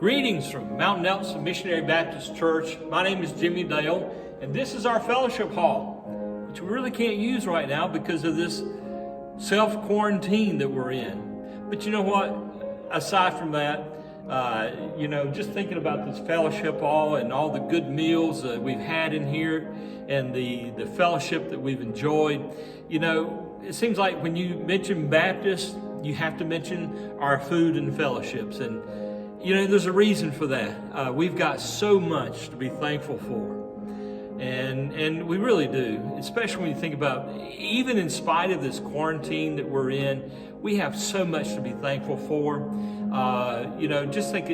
Greetings from Mount Nelson Missionary Baptist Church. My name is Jimmy Dale, and this is our fellowship hall, which we really can't use right now because of this self-quarantine that we're in. But you know what? Aside from that, just thinking about this fellowship hall and all the good meals that we've had in here and the fellowship that we've enjoyed, it seems like when you mention Baptist, you have to mention our food and fellowships. And there's a reason for that. We've got so much to be thankful for. And we really do, especially when you think about, even in spite of this quarantine that we're in, we have so much to be thankful for. Just think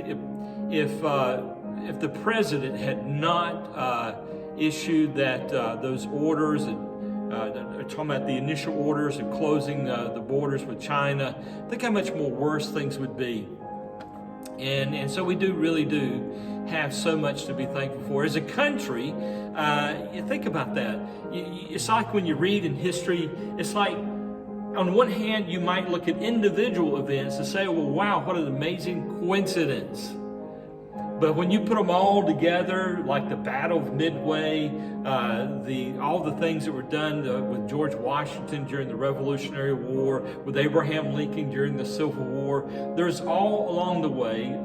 if the president had not issued those orders, talking about the initial orders and closing the borders with China, think how much more worse things would be. And so we really do have so much to be thankful for. As a country, you think about that. It's like when you read in history, it's like, on one hand, you might look at individual events and say, well, wow, what an amazing coincidence. But when you put them all together, like the Battle of Midway, all the things that were done with George Washington during the Revolutionary War, with Abraham Lincoln during the Civil War, there's all along the way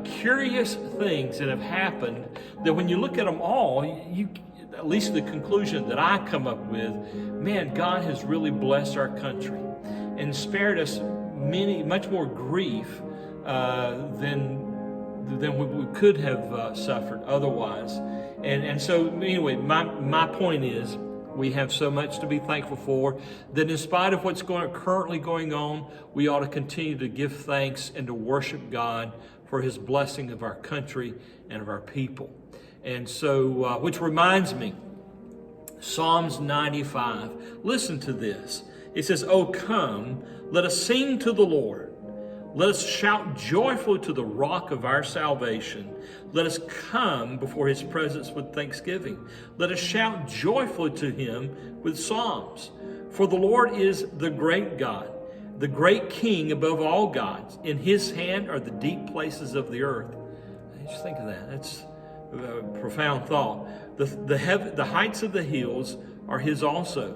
curious things that have happened that when you look at them all, at least the conclusion that I come up with, man, God has really blessed our country and spared us much more grief than we could have suffered otherwise. And so anyway, my point is, we have so much to be thankful for, that in spite of what's currently going on, we ought to continue to give thanks and to worship God for his blessing of our country and of our people. And so, which reminds me, Psalms 95. Listen to this. It says, "Oh, come, let us sing to the Lord. Let us shout joyfully to the rock of our salvation. Let us come before his presence with thanksgiving. Let us shout joyfully to him with psalms. For the Lord is the great God, the great King above all gods. In his hand are the deep places of the earth." Just think of that. That's a profound thought. The heights of the hills are his also.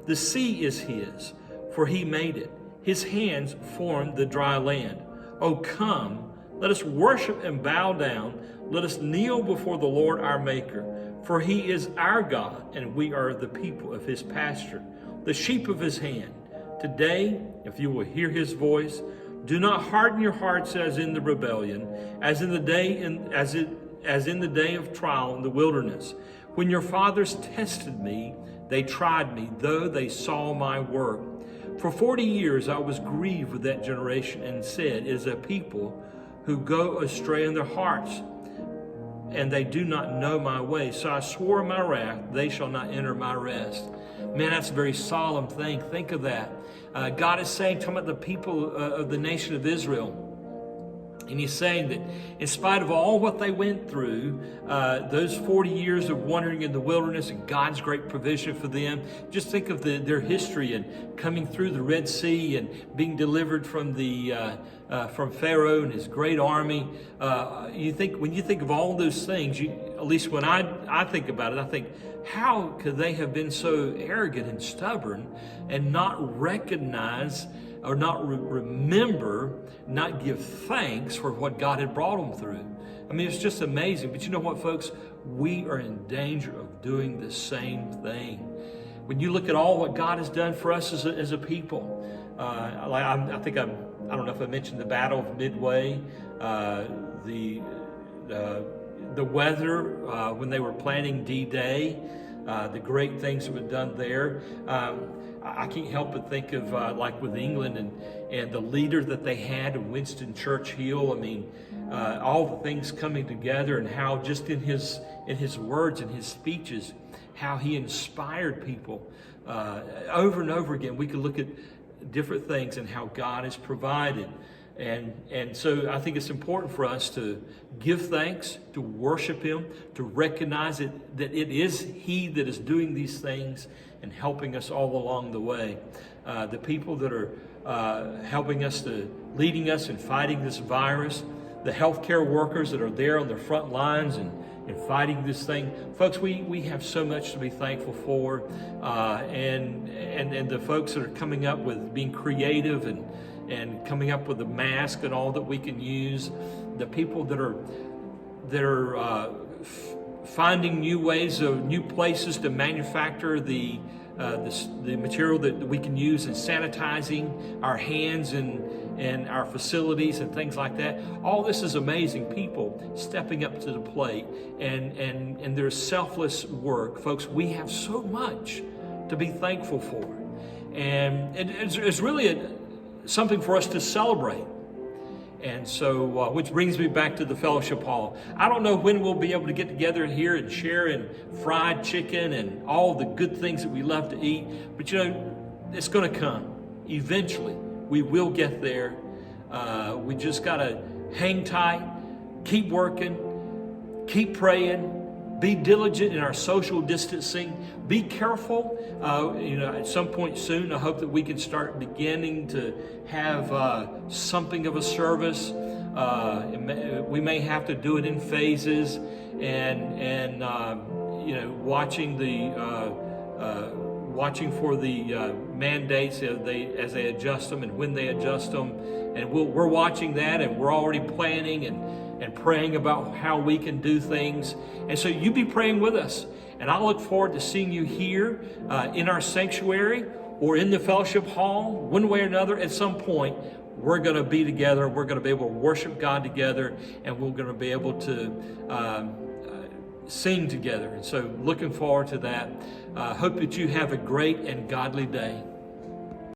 The sea is his, for he made it. His hands formed the dry land. Oh, come, let us worship and bow down. Let us kneel before the Lord our Maker. For he is our God, and we are the people of his pasture, the sheep of his hand. Today, if you will hear his voice, do not harden your hearts as in the rebellion, as in the day of trial in the wilderness. When your fathers tested me, they tried me, though they saw my work. For 40 years I was grieved with that generation and said, "It is a people who go astray in their hearts, and they do not know my way. So I swore in my wrath, they shall not enter my rest." Man, that's a very solemn thing. Think of that. God is saying, talking about the people of the nation of Israel, and he's saying that in spite of all what they went through, those 40 years of wandering in the wilderness and God's great provision for them, just think of their history and coming through the Red Sea and being delivered from from Pharaoh and his great army. When you think of all those things, at least when I think about it, I think, how could they have been so arrogant and stubborn and not recognize or not remember, not give thanks for what God had brought them through? I mean, it's just amazing. But you know what, folks? We are in danger of doing the same thing. When you look at all what God has done for us as a people, I don't know if I mentioned the Battle of Midway, the weather when they were planning D-Day, the great things that were done there. I can't help but think of like with England and the leader that they had, Winston Churchill. I mean, all the things coming together, and how just in his words and his speeches, how he inspired people over and over again. We could look at different things and how God has provided. And so I think it's important for us to give thanks, to worship him, to recognize that it is he that is doing these things and helping us all along the way. The people that are helping us, leading us in fighting this virus, the healthcare workers that are there on the front lines and fighting this thing. Folks, we have so much to be thankful for, and the folks that are coming up with being creative and coming up with a mask and all that we can use, the people that are finding new ways of new places to manufacture the material that we can use in sanitizing our hands and our facilities and things like that. All this is amazing. People stepping up to the plate and their selfless work. Folks, we have so much to be thankful for. And it's really something for us to celebrate. And so, which brings me back to the fellowship hall. I don't know when we'll be able to get together here and share in fried chicken and all the good things that we love to eat. But it's going to come. Eventually, we will get there. We just got to hang tight, keep working, keep praying, be diligent in our social distancing, be careful. At some point soon, I hope that we can start beginning to have something of a service. We may have to do it in phases, and watching for the mandates as they adjust them and when they adjust them. And we're watching that, and we're already planning and praying about how we can do things. And so you be praying with us. And I look forward to seeing you here in our sanctuary or in the fellowship hall, one way or another. At some point, we're going to be together. We're going to be able to worship God together, and we're going to be able to sing together. And so looking forward to that. Hope that you have a great and godly day.